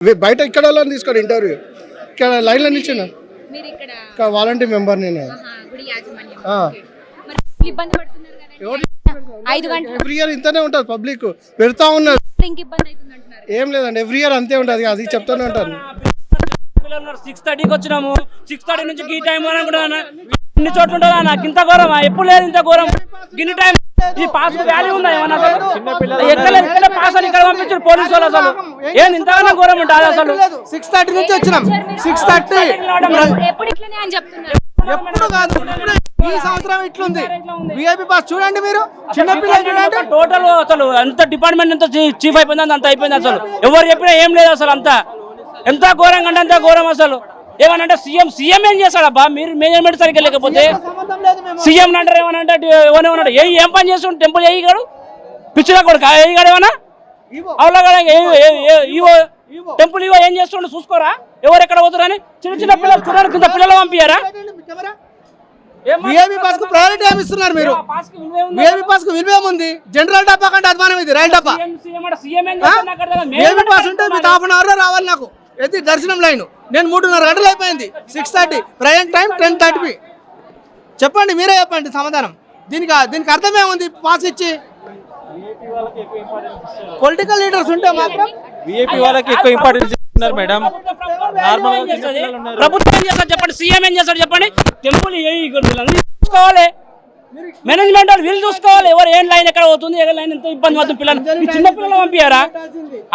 బయట ఇక్కడ వాళ్ళని తీసుకోండి ఇంటర్వ్యూ. ఇక్కడ లైన్లో నిల్చున్నా, ఇక్కడ వాలంటీర్ మెంబర్ నేను. ఎవ్రీ ఇయర్ ఇంతనే ఉంటుంది, పబ్లిక్ పెడతా ఉన్నారు. ఏం లేదండి, ఎవ్రీ ఇయర్ అంతే ఉంటుంది, అది చెప్తానే ఉంటాను. 6:30కి వచ్చినాము, 6:30 నుంచి ఈ టైం ఇన్ని చోట్ల ఉంటుందా నాకు ఇంత ఘోరం, ఎప్పుడు లేదు ఇంత ఘోరం. గిన్ని టైం ఈ పాస్ వాల్యూ ఉందా ఏమన్నా? ఎక్కడ పాస్ అని ఇక్కడ పంపించారు పోలీసు వాళ్ళు. అసలు ఏం ఇంతగానో ఘోరం ఉంటుంది అసలు. 6:30 నుంచి వచ్చినాం, 6:30 ఎప్పుడు కాదు, ఈ సంవత్సరం ఇట్లుంది. విఐపి పాస్ చూడండి మీరు, చిన్నపిల్లలు చూడండి. టోటల్ అసలు అంత డిపార్ట్మెంట్ ఎంత చీఫ్ అయిపోయింది, అంత అయిపోయింది. అసలు ఎవరు చెప్పినా ఏం లేదు అసలు. అంతా ఎంత ఘోరంగా అంటే అంత ఘోరం అసలు. ఏమనంటే సీఎం ఏం చేస్తాడబ్బా? మీరు మేనేజ్మెంట్ సరిగ్గా లేకపోతే సీఎం అంటారు. ఏమనంటే ఏమన్నా ఏం పని చేస్తుండే టెంపుల్ ఏగాడు పిచ్చిగా కొడుకు ఏగాడు ఏమన్నా అవులాగా టెంపుల్ ఇవో ఏం చేస్తుండే చూసుకోరా? ఎవరు ఎక్కడ పోతారని చిన్న చిన్న పిల్లలు చూడడానికి కింద పిల్లలు పంపించారా? విఐపి పాస్ కు ప్రయారిటీ ఏమి ఇస్తున్నారు మీరు? విఐపి పాస్ కు విలువ ఏముంది? జనరల్ డబ్బా కంటే అధ్వానం ఇది, రైల్ డబ్బా. విఐపి పాస్ ఉంటే మీకు హాఫ్ అన్ అవర్ లో రావాలి. నాకు ఎది దర్శనం లైన్, నేను 3:30 గంటలు అయిపోయింది. 6:30 ప్రయాణం టైం 10:30. చెప్పండి, మీరే చెప్పండి సమాధానం. దీనికి అర్థం ఏముంది? పాస్ ఇచ్చి పొలిటికల్ లీడర్స్ ఉంటే మాత్రం విఐపి వాళ్ళకి ఎక్కువ ఇంపార్టెన్స్ ఇస్తున్నారు మేడం. ప్రభుత్వం ఏం చేస్తారు చెప్పండి, సీఎం ఏం చేస్తాడు చెప్పండి? టెంపుల్ చూసుకోవాలి, మేనేజ్మెంట్ వాళ్ళు వీళ్ళు చూసుకోవాలి. ఎవరు ఏం లైన్ ఎక్కడ పోతుంది, ఏ లైన్ ఎంత ఇబ్బంది అవుతుంది. పిల్లలు చిన్న పిల్లలు పంపించారా?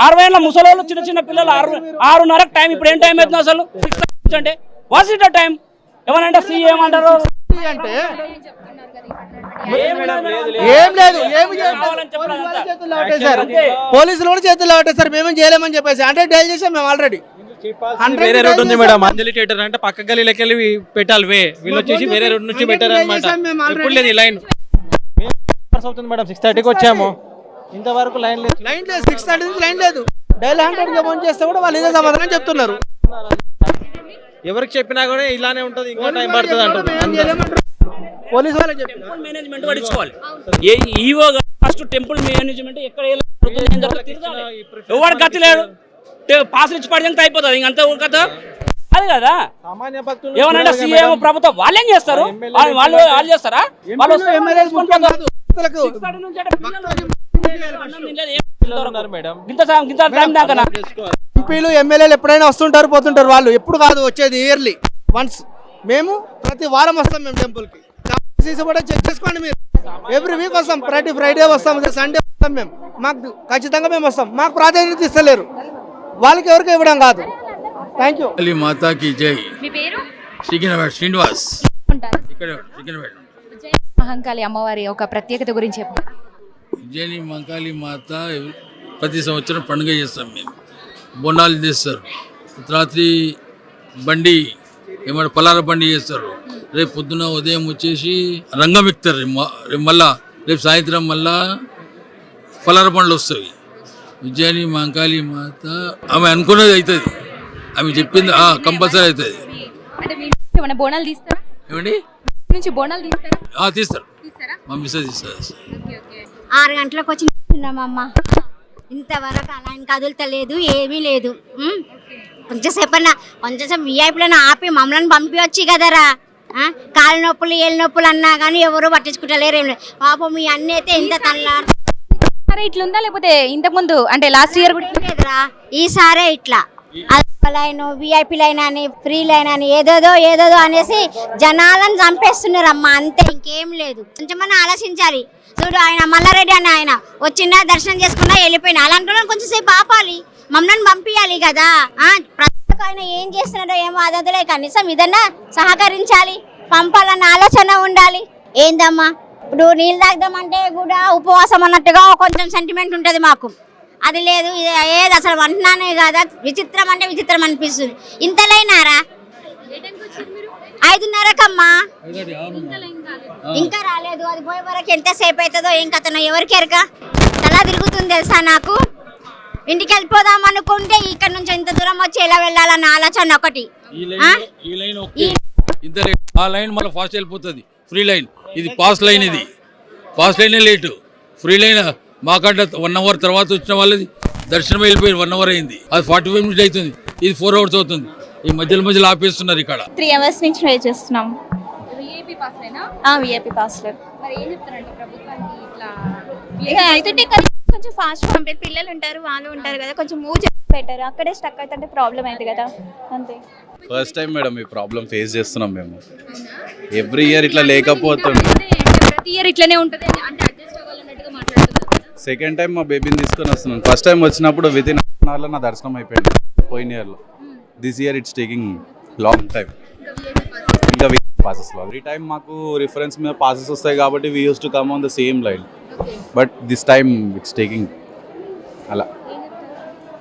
60 ఏళ్ళ ముసలోళ్ళు చిన్న పిల్లలు 6:30 టైం. ఇప్పుడు ఏం టైం అవుతుంది అసలు? 6 అంటే వాట్స్ ఇట్ టైం? ఏమనంటే సీఎం అంటారు అంటే ఏం లేదు, పోలీసులు కూడా చేతుల్లో పట్టేసారు. మేమేం చేయలేమని చెప్పేసి అంటే డైల్ చేసాం మేము ఆల్రెడీ. వేరే రోడ్ ఉంది మేడం, అంజలి థియేటర్ అంటే పక్క గలీలోకి వెళ్ళి పెట్టాలి. వీళ్ళు వచ్చేసి వేరే రోడ్ నుంచి పెట్టారు అనమాట. ఇప్పుడు లేదు ఈ లైన్ అవుతుంది మేడం. 6:30కి వచ్చాము, ఇంతవరకు లైన్ లేదు. 6:30 నుంచి లైన్ లేదు. డైల్ 100కి ఫోన్ చేస్తే కూడా వాళ్ళు ఇదే సమాధానం చెప్తున్నారు. ఎవరికి చెప్పినా కూడా ఇలానే ఉంటుంది, ఇంకా టైం పడుతుంది అంటారు. పోలీసు వాళ్ళకి టెంపుల్ మేనేజ్మెంట్ పట్టించుకోవాలి. ఈవో ఫస్ట్ టెంపుల్ మేనేజ్మెంట్ ఎక్కడ ఎవరు గతి లేడు, పాసులు ఇచ్చి పడితే అయిపోతుంది. ఇంకంతా కథ అది కదా. ఏమన్నా సీఎం ప్రభుత్వం వాళ్ళు ఏం చేస్తారు? వాళ్ళు చేస్తారా? ఎంపీలు ఎమ్మెల్యేలు ఎప్పుడైనా వస్తుంటారు పోతుంటారు. వాళ్ళు ఎప్పుడు కాదు వచ్చేది, ఇయర్లీ వన్స్. మేము ప్రతి వారం వస్తాం మేము టెంపుల్కి. కూడా చెక్ చేసుకోండి మీరు. ఎవ్రీ వీక్ వస్తాం, ప్రతి ఫ్రైడే వస్తాం, సండే వస్తాం. మేము మాకు ఖచ్చితంగా మేము వస్తాం. మాకు ప్రాధాన్యత ఇస్తలేరు, వాళ్ళకి ఎవరికి ఇవ్వడం కాదు. Thank you. మాతాకి జై. శ్రీనివాస్. మహంకాళి అమ్మవారి ఒక ప్రత్యేకత గురించి చెప్పండి. ఉజ్జయిని మహంకాళి మాత ప్రతి సంవత్సరం పండుగ చేస్తాం మేము. బోనాలు చేస్తారు, రాత్రి బండి ఏమన్నా పలార బండి చేస్తారు. రేపు పొద్దున ఉదయం వచ్చేసి రంగం ఎక్కుతారు. మళ్ళా రేపు సాయంత్రం మళ్ళా పలార బండ్లు వస్తాయి. ఉజ్జయిని మహంకాళి మాత ఆమె అనుకున్నది అవుతుంది, ఆమె చెప్పింది కంపల్సరీ అవుతుంది. ఏమండి తీస్తారు, మా మిస్సెస్ తీస్తారు. 6 గంటలకు వచ్చినామమ్మ, ఇంతవరకు అలా కదులుతలేదు, ఏమీ లేదు. కొంచెంసేపు విఐపీలను ఆపి మమ్మల్ని పంపించవచ్చు కదరా. కాళ్ళ నొప్పులు ఏళ్ళ నొప్పులు అన్నా కానీ ఎవరు పట్టించుకుంటలేరు. ఏం లేదు పాపం. మీ అన్నీ అయితే ఎంత తల్లారు ఇట్లుందా లేకపోతే ఇంతకు ముందు అంటే లాస్ట్ ఇయర్ కూడా లేదురా, ఈసారే ఇట్లా. లైన్ విఐపీ లైన్ అని ఫ్రీ లైన్ అని ఏదేదో అనేసి జనాలను చంపేస్తున్నారు అమ్మ, అంతే, ఇంకేం లేదు. కొంచెమన్నా ఆలోచించాలి. చూడు, ఆయన మల్లారెడ్డి అని ఆయన వచ్చినా దర్శనం చేసుకున్నా వెళ్ళిపోయినా, అలాంటి కొంచెం సేపు ఆపాలి, మమ్మల్ని పంపించాలి కదా. ప్రస్తుతం ఆయన ఏం చేస్తున్నాడో ఏమో అదొదలే, కనీసం ఇదన్నా సహకరించాలి, పంపాలన్న ఆలోచన ఉండాలి. ఏందమ్మా ఇప్పుడు నీళ్ళు తాగుదామంటే కూడా ఉపవాసం అన్నట్టుగా కొంచెం సెంటిమెంట్ ఉంటుంది మాకు. అది లేదు, ఏది అసలు అంటున్నానే కదా. విచిత్రం అంటే విచిత్రం అనిపిస్తుంది. ఇంతలైనారా 5:30కమ్మా, ఇంకా రాలేదు. అది పోయే వరకు ఎంతసేపు అవుతుందో ఏం కథనో ఎవరికి ఎరక. తలా తిరుగుతుంది తెలుసా నాకు. ఇంటికి వెళ్ళిపోదాం అనుకుంటే ఇక్కడ నుంచి ఇంత దూరం వచ్చి ఎలా వెళ్ళాలన్న ఆలోచన ఒకటి. ఆ లైన్ మళ్ళీ ఫాస్ట్ వెళ్ళిపోతుంది, ఫ్రీ లైన్. ఇది పాస్ లైన్, ఇది పాస్ లైనే లేటు. ఫ్రీ లైన్ మాకంటే 1 అవర్ తర్వాత వచ్చిన వాళ్ళది దర్శనం వెళ్ళిపోయి 1 అవర్ అయింది, అది 45 మినిట్స్ అవుతుంది, ఇది 4 అవర్స్ అవుతుంది. ఈ మధ్యలో ఆపేస్తున్నారు ఇక్కడ. 3 అవర్స్ నుంచి వెయిట్ చేస్తున్నాం. విఐపి పాస్లేనా? విఐపి పాస్లో మరి ఏం చెప్తారంటే ప్రభుత్వానికి ఇట్లా ఇక అవుతుంటే కొంచెం ఫాస్ట్ పంపే పిల్లలు ఉంటారు, వాళ్ళు ఉంటారు కదా, కొంచెం మూవ్ చేసి పెట్టారు. అక్కడే స్టక్ అవుతుంటే ప్రాబ్లం అయింది కదా, అంతే. ఫస్ట్ టైం మేడం ఈ ప్రాబ్లం ఫేస్ చేస్తున్నాం మేము. ఎవ్రీ ఇయర్ ఇట్లా లేకపోతుంది. ప్రతి ఇయర్ ఇట్లనే ఉంటుంది అంటే అడ్జస్ట్ అవ్వాలన్నట్టుగా మాట్లాడుతున్నారు కదా. సెకండ్ టైం మా బేబీని తీసుకొని వస్తున్నాను. ఫస్ట్ టైం వచ్చినప్పుడు వితిన్ అవర్లో నా దర్శనం అయిపోయింది పోయిన ఇయర్లో. This year it's taking long time. ఇంకా పాసెస్లో ఎవ్రీ టైం మాకు రిఫరెన్స్ మీద పాసెస్ వస్తాయి కాబట్టి we use to come on the same line, but this time it's taking అలా.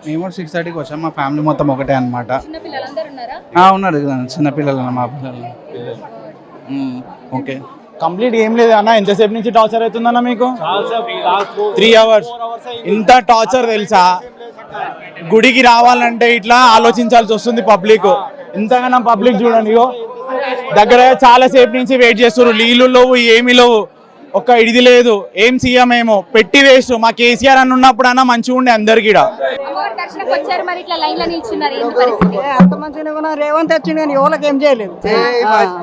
మేము 6:30కి వచ్చాం, మా ఫ్యామిలీ మొత్తం ఒకటే అనమాట. చిన్న పిల్లలందరూ ఉన్నారా? ఉన్నారు చిన్నపిల్లలు, మా పిల్లలు. ఓకే, కంప్లీట్ ఏం లేదు అన్న. ఎంతసేపు నుంచి టార్చర్ అవుతుందన్న మీకు? 3 అవర్స్. ఇంత టార్చర్ తెలుసా? గుడికి రావాలంటే ఇట్లా ఆలోచించాల్సి వస్తుంది పబ్లిక్. ఇంతగానో పబ్లిక్ చూడండి, ఇగో దగ్గర చాలా సేపు నుంచి వెయిట్ చేస్తున్నారు. నీళ్ళు లేవు, ఏమీ లేవు, ఒక్క ఇది లేదు. ఏం సీఎం ఏమో పెట్టి వేస్ట్. మా కేసీఆర్ అని ఉన్నప్పుడు అన్న మంచిగా ఉండే అందరికి. అమ్మవారి దర్శనకు వచ్చారు, మరి ఇట్లా లైన్ లో నిల్చున్నారు, ఏంటి పరిస్థితి? అంత మంచిగా కూడా రేవంత్ వచ్చింది కానీ ఎవరికి ఏం చేయలేదు.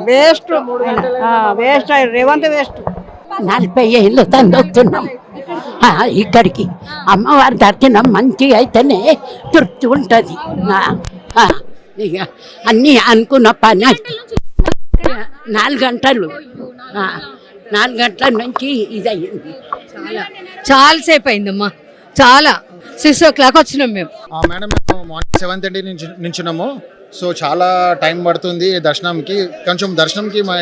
Waste waste Revanth waste. 40 ఏళ్ళు తందొస్తున్నాం ఇక్కడికి. అమ్మవారి దర్శనం మంచిగా అయితేనే తృప్తి ఉంటుంది. ఇక అన్నీ అనుకున్న పని 4 గంటలు 4 గంటల నుంచి ఇది అయ్యింది. చాలాసేపు అయిందమ్మా, చాలా 6 o'clock వచ్చినాం మేము. మేడం మేము మార్నింగ్ 7:30 నుంచున్నాము. సో చాలా టైం పడుతుంది దర్శనంకి. కొంచెం దర్శనంకి మా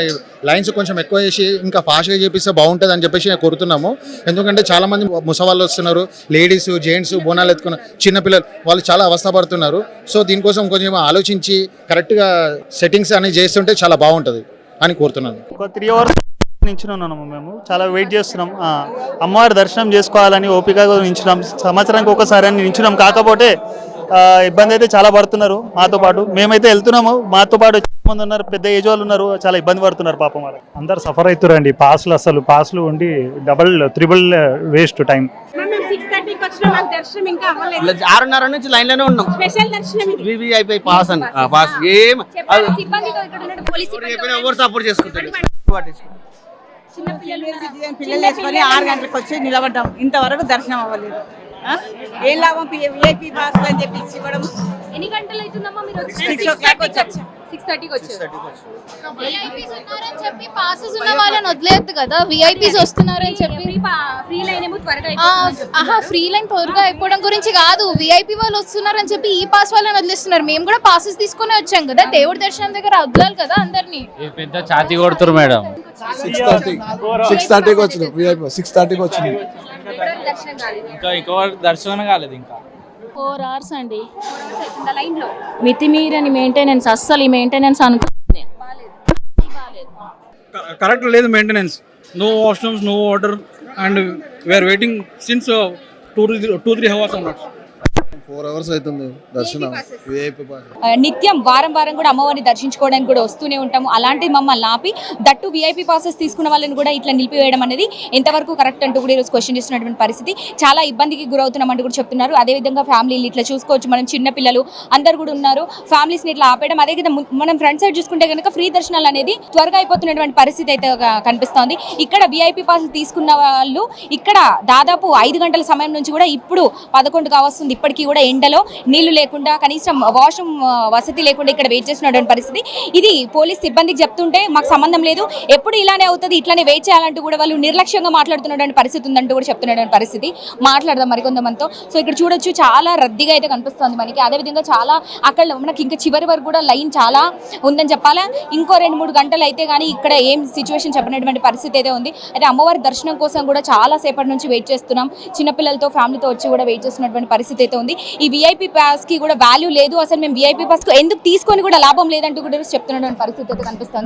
లైన్స్ కొంచెం ఎక్కువ చేసి ఇంకా ఫాస్ట్గా చేపిస్తే బాగుంటుంది అని చెప్పేసి కోరుతున్నాము. ఎందుకంటే చాలామంది ముసవాళ్ళు వస్తున్నారు, లేడీస్, జెంట్స్, బోనాలు ఎత్తుకున్న చిన్నపిల్లలు, వాళ్ళు చాలా అవస్థపడుతున్నారు. సో దీనికోసం కొంచెం ఆలోచించి కరెక్ట్గా సెట్టింగ్స్ అనేది చేస్తుంటే చాలా బాగుంటుంది అని కోరుతున్నాను. ఒక 3 అవర్స్ నించున్నాము మేము, చాలా వెయిట్ చేస్తున్నాం. అమ్మవారి దర్శనం చేసుకోవాలని ఓపికగా నించున్నాం. సంవత్సరానికి ఒకసారి అని నించున్నాం. కాకపోతే ఇబ్బంది అయితే చాలా పడుతున్నారు మాతో పాటు. మేమైతే వెళ్తున్నాము, మాతో పాటు మంది ఉన్నారు, పెద్ద ఏజ్ వాళ్ళు ఉన్నారు, చాలా ఇబ్బంది పడుతున్నారు పాపం. వాళ్ళు అందరు సఫర్ అవుతారండి. పాస్లు ఉండి డబుల్ 3 వేస్ట్ టైం. 6:30కి వచ్చినాం, మాకు దర్శనం ఇంకా అవ్వలేదు. 6:30 నుంచి లైన్ లోనే ఉన్నాం. స్పెషల్ దర్శనం ఇది. వివిఐపి పాస్ అని పాస్ ఏం సిబ్బందితో ఇక్కడ ఉన్న పోలీస్ సిబ్బంది ఎవరు సపోర్ట్ చేసుకుంటారు? పిల్లలు వేసుకొని 6 గంటలకు వచ్చి నిలబడ్డాం, ఇంతవరకు దర్శనం అవ్వలేదు. ఏం లాభం? విఐపి పాస్ అని చెప్పి ఇవ్వడం. ఎన్ని గంటలు అవుతుందమ్మా మీరు? 6 o'clock వచ్చారు. 6:30కి వచ్చారు. విఐపీస్ ఉన్నారని చెప్పి పాసెస్ ఉన్న వాళ్ళని వదిలేదు కదా, విఐపీస్ వస్తున్నారని చెప్పి. ఫ్రీ లైన్ ఏమో త్వరగా ఫ్రీ లైన్ త్వరగా అయిపోవడం గురించి కాదు, విఐపీ వాళ్ళు వస్తున్నారని చెప్పి ఈ పాస్ వాళ్ళని వదిలేస్తున్నారు. మేము కూడా పాసెస్ తీసుకుని వచ్చాం కదా, దేవుడి దర్శనం దగ్గర వదలాలి కదా అందరినీ. పెద్ద ఛాతీ కొడుతున్నారు మేడం. 6:30కి వచ్చినాం. విఐపి 6:30కి వచ్చినాం. దర్శనం కాలేదు. ఇంకా దర్శనం కాలేదు. ఇంకా 4 hours అండి లైన్ లో. మితిమీరని మెయింటెనెన్స్, అస్సలు ఈ మెయింటెనెన్స్ అనుకుంటున్నాను. కరెక్ట్ లేదు maintenance. No washrooms, no water, and we're waiting since 2-3 hours అన్నట్టు. 4 అవర్స్ అవుతుంది దర్శనం. విఐపి పాస్ నిత్యం వారం కూడా అమ్మవారిని దర్శించుకోవడానికి కూడా వస్తూనే ఉంటాము. అలాంటి మమ్మల్ని ఆపి దట్టు విఐపి పాసెస్ తీసుకున్న వాళ్ళని కూడా ఇట్లా నిలిపివేయడం అనేది ఎంతవరకు కరెక్ట్ అంటూ కూడా ఈరోజు క్వశ్చన్ చేస్తున్నటువంటి పరిస్థితి. చాలా ఇబ్బందికి గురవుతున్నామంటూ కూడా చెప్తున్నారు. అదేవిధంగా ఫ్యామిలీలు ఇట్లా చూసుకోవచ్చు, మనం చిన్న పిల్లలు అందరు కూడా ఉన్నారు, ఫ్యామిలీస్ని ఇట్లా ఆపేయడం. అదేవిధంగా మనం ఫ్రంట్ సైడ్ చూసుకుంటే కనుక ఫ్రీ దర్శనాలు అనేది త్వరగా అయిపోతున్నటువంటి పరిస్థితి అయితే కనిపిస్తోంది. ఇక్కడ విఐపి పాసులు తీసుకున్న వాళ్ళు ఇక్కడ దాదాపు 5 గంటల సమయం నుంచి కూడా ఇప్పుడు 11 కావస్తుంది. ఇప్పటికీ కూడా ఎండలో నీళ్లు లేకుండా, కనీసం వాష్రూమ్ వసతి లేకుండా ఇక్కడ వెయిట్ చేస్తున్నటువంటి పరిస్థితి. ఇది పోలీస్ సిబ్బందికి చెప్తుంటే మాకు సంబంధం లేదు, ఎప్పుడు ఇలానే అవుతుంది, ఇట్లానే వెయిట్ చేయాలంటూ కూడా వాళ్ళు నిర్లక్ష్యంగా మాట్లాడుతున్నటువంటి పరిస్థితి ఉందంటూ కూడా చెప్తున్నటువంటి పరిస్థితి. మాట్లాడదాం మరికొంతమందితో. సో ఇక్కడ చూడొచ్చు, చాలా రద్దీగా అయితే కనిపిస్తుంది మనకి. అదేవిధంగా చాలా అక్కడ మనకి ఇంకా చివరి వరకు కూడా లైన్ చాలా ఉందని చెప్పాలా. ఇంకో 2-3 గంటలు అయితే కానీ ఇక్కడ ఏం సిచ్యువేషన్ చెప్పినటువంటి పరిస్థితి అయితే ఉంది. అయితే అమ్మవారి దర్శనం కోసం కూడా చాలా సేపటి నుంచి వెయిట్ చేస్తున్నాం. చిన్నపిల్లలతో ఫ్యామిలీతో వచ్చి కూడా వెయిట్ చేస్తున్నటువంటి పరిస్థితి అయితే ఉంది. ఈ విఐపి పాస్ కి కూడా వాల్యూ లేదు, అసలు మేము విఐపి పాస్ ఎందుకు తీసుకొని కూడా లాభం లేదంటూ కూడా చెప్తున్నటువంటి పరిస్థితి అయితే కనిపిస్తుంది.